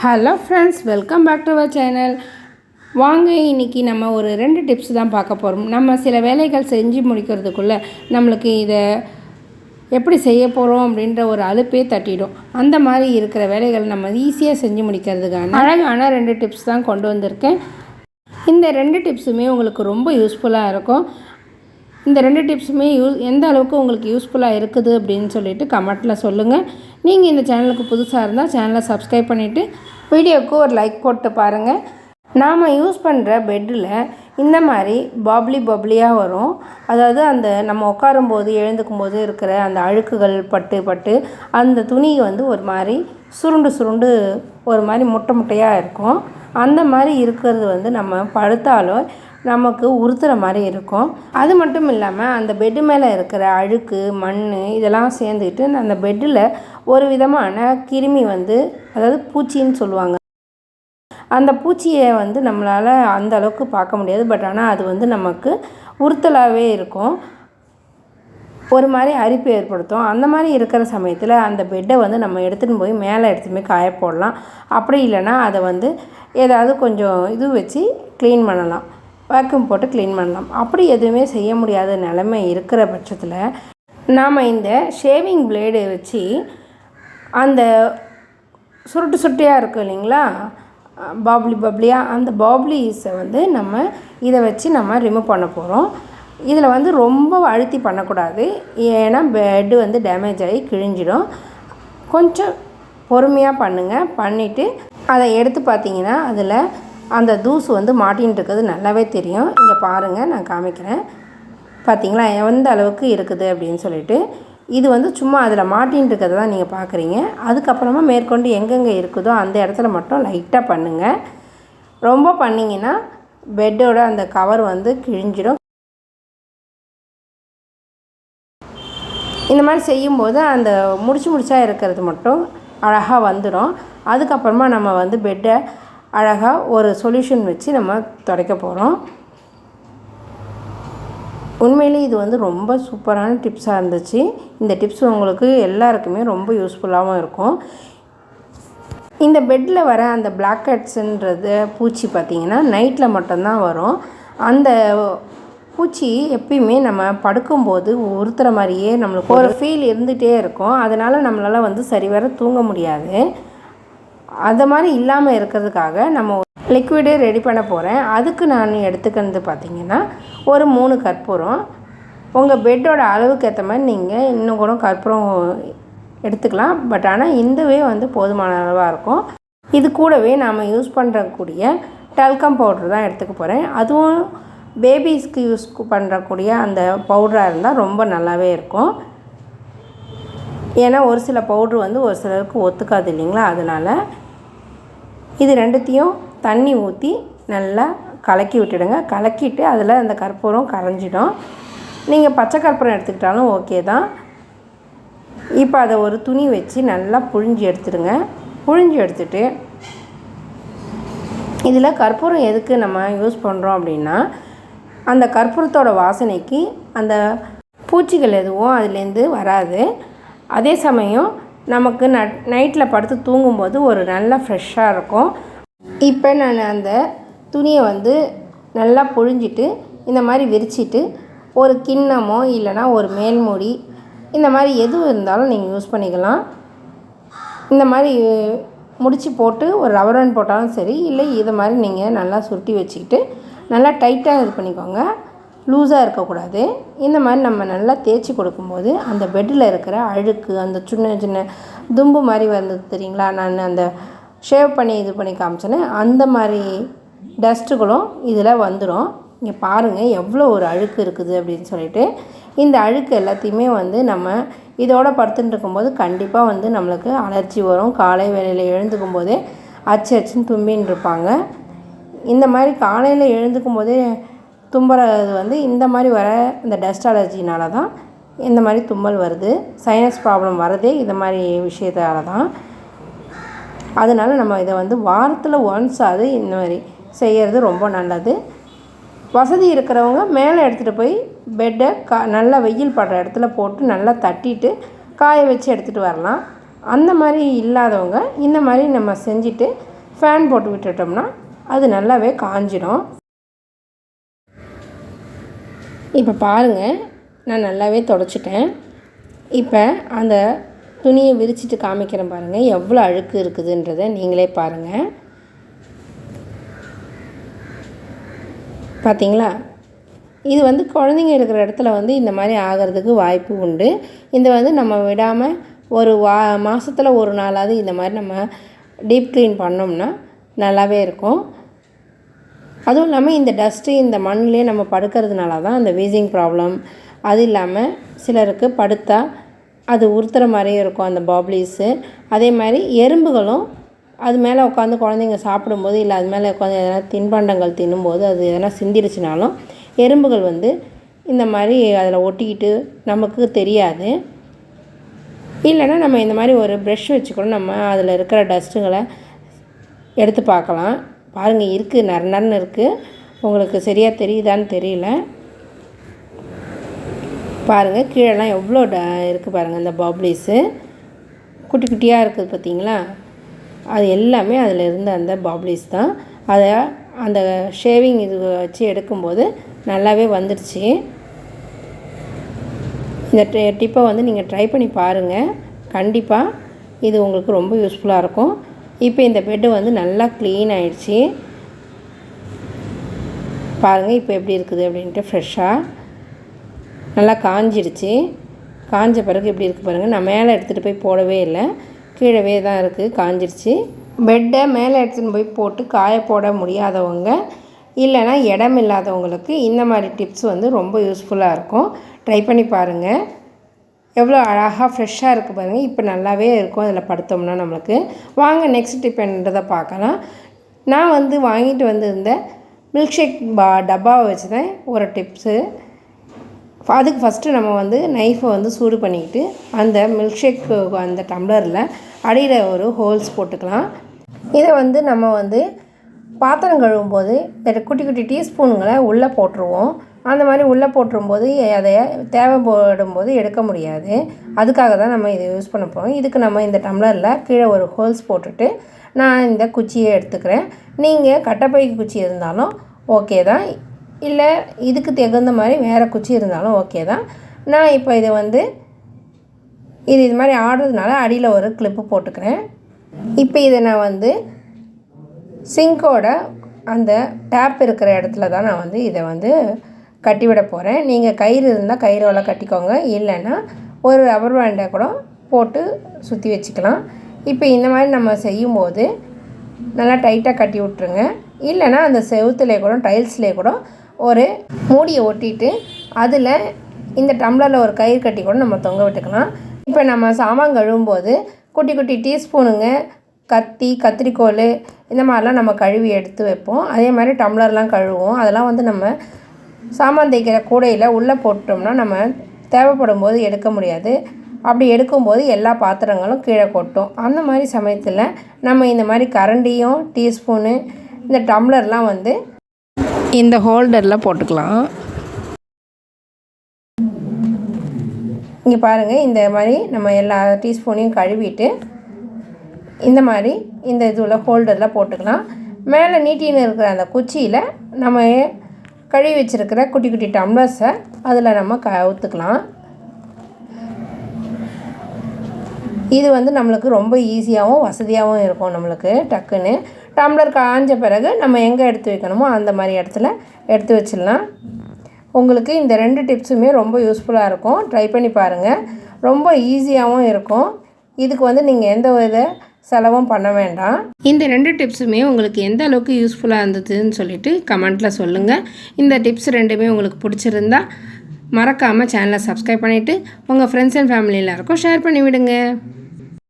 Hello friends, welcome back to our channel. வாங்க, இன்றைக்கி நம்ம ஒரு 2 டிப்ஸ் தான் பார்க்க போகிறோம். நம்ம சில வேலைகள் செஞ்சு முடிக்கிறதுக்குள்ளே நம்மளுக்கு இதை எப்படி செய்ய போகிறோம் அப்படின்ற ஒரு அலுப்பே தட்டிடும். அந்த மாதிரி இருக்கிற வேலைகள் நம்ம ஈஸியாக செஞ்சு முடிக்கிறதுக்கான அழகான 2 டிப்ஸ் தான் கொண்டு வந்திருக்கேன். இந்த 2 டிப்ஸுமே உங்களுக்கு ரொம்ப யூஸ்ஃபுல்லாக இருக்கும். இந்த 2 டிப்ஸுமே எந்த அளவுக்கு உங்களுக்கு யூஸ்ஃபுல்லாக இருக்குது அப்படின்னு சொல்லிட்டு கமெண்ட்டில் சொல்லுங்கள். நீங்கள் இந்த சேனலுக்கு புதுசாக இருந்தால் சேனலை சப்ஸ்கிரைப் பண்ணிவிட்டு வீடியோவுக்கு ஒரு லைக் போட்டு பாருங்கள். நாம் யூஸ் பண்ணுற பெட்டில் இந்த மாதிரி பப்ளியாக வரும். அதாவது அந்த நம்ம உட்காரும்போது எழுந்துக்கும்போது இருக்கிற அந்த அழுக்குகள் பட்டு அந்த துணி ஒரு மாதிரி சுருண்டு ஒரு மாதிரி முட்டையாக இருக்கும். அந்த மாதிரி இருக்கிறது நம்ம படுத்தாலும் நமக்கு உறுத்துற மாதிரி இருக்கும். அது மட்டும் இல்லாமல் அந்த பெட்டு மேலே இருக்கிற அழுக்கு மண் இதெல்லாம் சேர்ந்துக்கிட்டு அந்த பெட்டில் ஒரு விதமான கிருமி அதாவது பூச்சின்னு சொல்லுவாங்க. அந்த பூச்சியை நம்மளால் அந்த அளவுக்கு பார்க்க முடியாது. பட் ஆனால் அது நமக்கு உறுத்தலாகவே இருக்கும், ஒரு மாதிரி அரிப்பு ஏற்படுத்தும். அந்த மாதிரி இருக்கிற சமயத்தில் அந்த பெட்டை நம்ம எடுத்துகிட்டு போய் மேலே எடுத்துகிட்டு போய் காய போடலாம். அப்படி இல்லைன்னா அதை ஏதாவது கொஞ்சம் இது வச்சு க்ளீன் பண்ணலாம், வேக்யூம் போட்டு க்ளீன் பண்ணலாம். அப்படி எதுவுமே செய்ய முடியாத நிலைமை இருக்கிற பட்சத்தில் நாம் இந்த ஷேவிங் பிளேடு வச்சு அந்த சுருட்டையாக இருக்கும் இல்லைங்களா, பப்ளியாக அந்த பப்ளிஸை நம்ம இதை வச்சு நம்ம ரிமூவ் பண்ண போகிறோம். இதில் ரொம்ப அழுத்தி பண்ணக்கூடாது, ஏன்னா பெட்டு டேமேஜ் ஆகி கிழிஞ்சிடும். கொஞ்சம் பொறுமையாக பண்ணுங்கள். பண்ணிவிட்டு அதை எடுத்து பார்த்திங்கன்னா அதில் அந்த தூசு மாட்டின்னு இருக்கிறது நல்லாவே தெரியும். இங்கே பாருங்கள், நான் காமிக்கிறேன். பார்த்திங்களா எந்த அளவுக்கு இருக்குது அப்படின்னு சொல்லிட்டு. இது சும்மா அதில் மாட்டின்னு இருக்கிறது தான் நீங்கள் பார்க்குறீங்க. அதுக்கப்புறமா மேற்கொண்டு எங்கெங்கே இருக்குதோ அந்த இடத்துல மட்டும் லைட்டாக பண்ணுங்கள். ரொம்ப பண்ணிங்கன்னா பெட்டோட அந்த கவர் கிழிஞ்சிடும். இந்த மாதிரி செய்யும்போது அந்த முடிச்சா இருக்கிறது மட்டும் அழகாக வந்துடும். அதுக்கப்புறமா நம்ம பெட்டை அழகாக ஒரு சொல்யூஷன் வச்சு நம்ம துடைக்க போகிறோம். உண்மையிலே இது ரொம்ப சூப்பரான டிப்ஸாக இருந்துச்சு. இந்த டிப்ஸ் உங்களுக்கு எல்லாருக்குமே ரொம்ப யூஸ்ஃபுல்லாகவும் இருக்கும். இந்த பெட்டில் வர அந்த பிளாக் ஹெட்ஸுன்றது பூச்சி பார்த்திங்கன்னா நைட்டில் மட்டும்தான் வரும். அந்த பூச்சி எப்பயுமே நம்ம படுக்கும்போது உறுத்துற மாதிரியே நம்மளுக்கு ஒரு ஃபீல் இருந்துகிட்டே இருக்கும். அதனால் நம்மளால் சரிவர தூங்க முடியாது. அது மாதிரி இல்லாமல் இருக்கிறதுக்காக நம்ம லிக்விடு ரெடி பண்ண போகிறேன். அதுக்கு நான் எடுத்துக்கிறது பார்த்திங்கன்னா ஒரு 3 கற்பூரம். உங்கள் பெட்டோட அளவுக்கு ஏற்ற மாதிரி நீங்கள் இன்னும் கூட கற்பூரம் எடுத்துக்கலாம். பட் ஆனால் இந்தவே போதுமான அளவாக இருக்கும். இது கூடவே நாம் யூஸ் பண்ணுறக்கூடிய டல்கம் பவுட்ரு தான் எடுத்துக்க போகிறேன். அதுவும் பேபிஸ்க்கு யூஸ் பண்ணுறக்கூடிய அந்த பவுடராக இருந்தால் ரொம்ப நல்லாவே இருக்கும். ஏன்னா ஒரு சில பவுட்ரு ஒரு சிலருக்கு ஒத்துக்காது இல்லைங்களா. அதனால் இது 2த்தையும் தண்ணி ஊற்றி நல்லா கலக்கி விட்டுடுங்க. கலக்கிட்டு அதில் அந்த கற்பூரம் கரைஞ்சிடும். நீங்கள் பச்சை கற்பூரம் எடுத்துக்கிட்டாலும் ஓகே தான். இப்போ அதை ஒரு துணி வச்சு நல்லா புழிஞ்சு எடுத்துடுங்க. புழிஞ்சு எடுத்துட்டு இதில் கற்பூரம் எதுக்கு நம்ம யூஸ் பண்ணுறோம் அப்படின்னா, அந்த கற்பூரத்தோட வாசனைக்கு அந்த பூச்சிகள் எதுவும் அதுலேருந்து வராது. அதே சமயம் நமக்கு நைட்டில் படுத்து தூங்கும்போது ஒரு நல்லா ஃப்ரெஷ்ஷாக இருக்கும். இப்போ நான் அந்த துணியை நல்லா புழிஞ்சிட்டு இந்த மாதிரி விரிச்சிட்டு ஒரு கிண்ணமோ இல்லைனா ஒரு மேல்மூடி இந்த மாதிரி எது இருந்தாலும் நீங்கள் யூஸ் பண்ணிக்கலாம். இந்த மாதிரி முடிச்சு போட்டு ஒரு ரப்பர் பேண்ட் போட்டாலும் சரி, இல்லை இதை மாதிரி நீங்கள் நல்லா சுருட்டி வச்சுக்கிட்டு நல்லா டைட்டாக இது பண்ணிக்கோங்க, லூஸாக இருக்கக்கூடாது. இந்த மாதிரி நம்ம நல்லா தேய்ச்சி கொடுக்கும்போது அந்த பெட்டில் இருக்கிற அழுக்கு அந்த சின்ன தும்பு மாதிரி வந்தது தெரியுங்களா, நான் அந்த ஷேவ் பண்ணி இது பண்ணி காமிச்சேன்னு அந்த மாதிரி டஸ்ட்டுகளும் இதில் வந்துடும். இங்கே பாருங்கள் எவ்வளோ ஒரு அழுக்கு இருக்குது அப்படின்னு சொல்லிட்டு. இந்த அழுக்கு எல்லாத்தையுமே நம்ம இதோட படுத்துட்டு இருக்கும்போது கண்டிப்பாக நம்மளுக்கு அலர்ஜி வரும். காலை வேளையில் எழுந்துக்கும் போதே அச்சுன்னு தும்பின்னு இருப்பாங்க. இந்த மாதிரி காலையில் எழுந்துக்கும் போதே தும்புறது இந்த மாதிரி வர இந்த டஸ்ட் அலர்ஜினால தான் இந்த மாதிரி தும்மல் வருது. சைனஸ் ப்ராப்ளம் வரதே இந்த மாதிரி விஷயத்தால தான். அதனால் நம்ம இதை வாரத்தில் ஒன்ஸாவது இந்த மாதிரி செய்கிறது ரொம்ப நல்லது. வசதி இருக்கிறவங்க மேலே எடுத்துகிட்டு போய் பெட்டை நல்லா வெயில் படுற இடத்துல போட்டு நல்லா தட்டிட்டு காய வச்சு எடுத்துகிட்டு வரலாம். அந்த மாதிரி இல்லாதவங்க இந்த மாதிரி நம்ம செஞ்சுட்டு ஃபேன் போட்டு விட்டுட்டோம்னா அது நல்லாவே காஞ்சிடும். இப்போ பாருங்கள், நான் நல்லாவே துடைச்சிட்டேன். இப்போ அந்த துணியை விரிச்சிட்டு காமிக்கிறேன் பாருங்கள், எவ்வளோ அழுக்கு இருக்குதுன்றதை நீங்களே பாருங்கள். பார்த்தீங்களா? இது வந்து குழந்தைங்க இருக்கிற இடத்துல வந்து இந்த மாதிரி ஆகிறதுக்கு வாய்ப்பு உண்டு. இந்த நம்ம விடாமல் ஒரு மாதத்தில் ஒரு நாளாவது இந்த மாதிரி நம்ம டீப் க்ளீன் பண்ணோம்னா நல்லாவே இருக்கும். அதுவும் இல்லாமல் இந்த டஸ்ட்டு இந்த மண்ணிலே நம்ம படுக்கிறதுனால தான் அந்த வீசிங் ப்ராப்ளம், அது இல்லாமல் சிலருக்கு படுத்தா அது உறுத்துற மாதிரியே இருக்கும் அந்த பாப்ளீஸு. அதே மாதிரி எறும்புகளும் அது மேலே உட்காந்து குழந்தைங்க சாப்பிடும்போது இல்லை அது மேலே உட்காந்து எதனா தின்பண்டங்கள் தின்னும்போது அது எதனா சிந்திருச்சுனாலும் எறும்புகள் வந்து இந்த மாதிரி அதில் ஒட்டிக்கிட்டு நமக்கு தெரியாது. இல்லைன்னா நம்ம இந்த மாதிரி ஒரு ப்ரெஷ் வச்சு கூட நம்ம அதில் இருக்கிற டஸ்ட்டுகளை எடுத்து பார்க்கலாம். பாருங்கள், இருக்குது, நறுநறுன்னு இருக்குது. உங்களுக்கு சரியாக தெரியுதான்னு தெரியல. பாருங்கள், கீழெல்லாம் எவ்வளோ இருக்குது பாருங்கள். அந்த பாப்ளீஸு குட்டி குட்டியாக இருக்குது பார்த்தீங்களா? அது எல்லாமே அதில் இருந்த அந்த பாப்ளீஸ் தான். அதை அந்த ஷேவிங் இது வச்சு எடுக்கும்போது நல்லாவே வந்துடுச்சு. இந்த டிப்பை வந்து நீங்கள் ட்ரை பண்ணி பாருங்கள். கண்டிப்பாக இது உங்களுக்கு ரொம்ப யூஸ்ஃபுல்லாக இருக்கும். இப்போ இந்த பெட்டு வந்து நல்லா க்ளீன் ஆகிடுச்சி. பாருங்கள் இப்போ எப்படி இருக்குது அப்படின்ட்டு. ஃப்ரெஷ்ஷாக நல்லா காஞ்சிடுச்சு. காஞ்ச பிறகு எப்படி இருக்குது பாருங்கள். நான் மேலே எடுத்துகிட்டு போய் போடவே இல்லை, கீழவே தான் இருக்குது, காஞ்சிடுச்சு. பெட்டை மேலே எடுத்துகிட்டு போய் போட்டு காய போட முடியாதவங்க இல்லைனா இடம் இல்லாதவங்களுக்கு இந்த மாதிரி டிப்ஸ் வந்து ரொம்ப யூஸ்ஃபுல்லாக இருக்கும். ட்ரை பண்ணி பாருங்கள். எவ்வளோ அழகாக ஃப்ரெஷ்ஷாக இருக்குது பாருங்கள். இப்போ நல்லாவே இருக்கும் அதில் படுத்தோம்னா நம்மளுக்கு. வாங்க நெக்ஸ்ட் டிப் என்னன்றதை பார்க்கலாம். நான் வந்து வாங்கிட்டு வந்திருந்த மில்க் ஷேக் டப்பாவை வச்சு தான் ஒரு டிப்ஸு. அதுக்கு ஃபஸ்ட்டு நம்ம வந்து நைஃபை வந்து சூடு பண்ணிக்கிட்டு அந்த மில்க் ஷேக் அந்த டம்ளரில் அடியில் ஒரு ஹோல்ஸ் போட்டுக்கலாம். இதை வந்து நம்ம வந்து பாத்திரம் கழுவும்போது இந்த குட்டி குட்டி டீஸ்பூனுங்களை உள்ளே போட்டுருவோம். அந்த மாதிரி உள்ளே போட்டுரும்போது அதை தேவைப்படும்போது எடுக்க முடியாது. அதுக்காக தான் நம்ம இதை யூஸ் பண்ண போகிறோம். இதுக்கு நம்ம இந்த டம்ளரில் கீழே ஒரு ஹோல்ஸ் போட்டுட்டு நான் இந்த குச்சியை எடுத்துக்கிறேன். நீங்கள் கட்டைப்பைக்கு குச்சி இருந்தாலும் ஓகே தான், இல்லை இதுக்கு தகுந்த மாதிரி வேறு குச்சி இருந்தாலும் ஓகே தான். நான் இப்போ இதை வந்து இது மாதிரி ஆடுறதுனால அடியில் ஒரு கிளிப்பு போட்டுக்கிறேன். இப்போ இதை நான் வந்து சிங்கோட அந்த டேப் இருக்கிற இடத்துல தான் நான் வந்து இதை வந்து கட்டிவிட போகிறேன். நீங்கள் கயிறு இருந்தால் கயிறோட கட்டிக்கோங்க, இல்லைன்னா ஒரு ரப்பர் பேண்டை கூட போட்டு சுற்றி வச்சுக்கலாம். இப்போ இந்த மாதிரி நம்ம செய்யும்போது நல்லா டைட்டாக கட்டி விட்ருங்க. இல்லைன்னா அந்த செவுத்துலேயே கூட டைல்ஸ்லேயே கூட ஒரு மூடியை ஒட்டிட்டு அதில் இந்த டம்ளரில் ஒரு கயிறு கட்டி கூட நம்ம தொங்க விட்டுக்கலாம். இப்போ நம்ம சாமான் கழுவும்போது குட்டி குட்டி டீஸ்பூனுங்க, கத்தி, கத்திரிக்கோல் இந்த மாதிரிலாம் நம்ம கழுவி எடுத்து வைப்போம். அதே மாதிரி டம்ளர்லாம் கழுவுவோம். அதெல்லாம் வந்து நம்ம சாமான் தேய்க்கிற கூடையில் உள்ளே போட்டோம்னா நம்ம தேவைப்படும் போது எடுக்க முடியாது. அப்படி எடுக்கும்போது எல்லா பாத்திரங்களும் கீழே கொட்டும். அந்த மாதிரி சமயத்தில் நம்ம இந்த மாதிரி கரண்டியும் டீஸ்பூனு இந்த டம்ளர்லாம் வந்து இந்த ஹோல்டரில் போட்டுக்கலாம். இங்கே பாருங்கள், இந்த மாதிரி நம்ம எல்லா டீஸ்பூனையும் கழுவிட்டு இந்த மாதிரி இந்த இதில் ஹோல்டரில் போட்டுக்கலாம். மேலே நீட்டின்னு இருக்கிற அந்த குச்சியில் நம்ம கழுவி வச்சுருக்கிற குட்டி குட்டி டம்ளர்ஸை அதில் நம்ம ஊற்றுக்கலாம். இது வந்து நம்மளுக்கு ரொம்ப ஈஸியாகவும் வசதியாகவும் இருக்கும். நம்மளுக்கு டக்குன்னு டம்ளர் காஞ்ச பிறகு நம்ம எங்கே எடுத்து வைக்கணுமோ அந்த மாதிரி இடத்துல எடுத்து வச்சிடலாம். உங்களுக்கு இந்த 2 டிப்ஸுமே ரொம்ப யூஸ்ஃபுல்லாக இருக்கும். ட்ரை பண்ணி பாருங்கள். ரொம்ப ஈஸியாகவும் இருக்கும். இதுக்கு வந்து நீங்கள் எந்த வித செலவும் பண்ண வேண்டாம். இந்த 2 டிப்ஸுமே உங்களுக்கு எந்த அளவுக்கு யூஸ்ஃபுல்லாக இருந்ததுன்னு சொல்லிவிட்டு கமெண்ட்டில் சொல்லுங்கள். இந்த டிப்ஸ் 2மே உங்களுக்கு பிடிச்சிருந்தா மறக்காமல் சேனலை சப்ஸ்கிரைப் பண்ணிவிட்டு உங்கள் ஃப்ரெண்ட்ஸ் அண்ட் ஃபேமிலி எல்லாருக்கும் ஷேர் பண்ணிவிடுங்க.